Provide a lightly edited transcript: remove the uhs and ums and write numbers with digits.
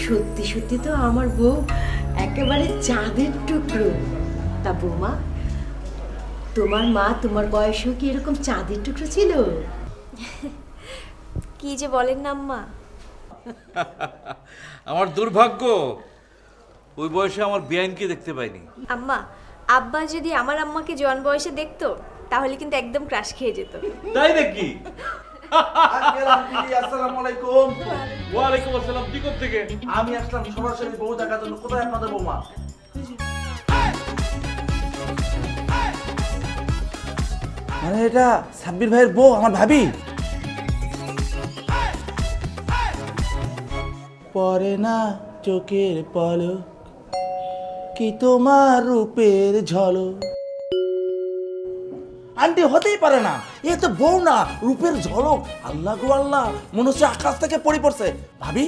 সত্যি সত্যি তো আমার বউ একেবারে চাঁদের টুকরো। তা বৌমা, তোমার মা তোমার বয়সেও কি এরকম চাঁদের টুকরো ছিল? কি যে বলেন না আম্মা। আমার দুর্ভাগ্য, ওই বয়সে আমার বেআইনকে দেখতে পাইনি। আম্মা, আব্বা যদি আমার আম্মাকে জোয়ান বয়সে দেখতো তাহলে কিন্তু একদম ক্রাশ খেয়ে যেত। তাই নাকি? আঙ্কেল আন্টি আসসালামু আলাইকুম। ওয়ালাইকুম আসসালাম। কি করতে থেকে? আমি আসলাম সরাসরি বউ দেখার জন্য। কোথায় আপনাদের বৌমা? মানে এটা সাব্বির ভাইয়ের বউ, আমার ভাবি। পরে না চোখের পলক, কি তোমার রূপের ঝলক। আন্টি হতেই পারে না, এ তো বউ না, রূপের ঝলক। আল্লাহ গো আল্লাহ, মনে হচ্ছে আকাশ থেকে পড়ে পড়ছে। ভাবি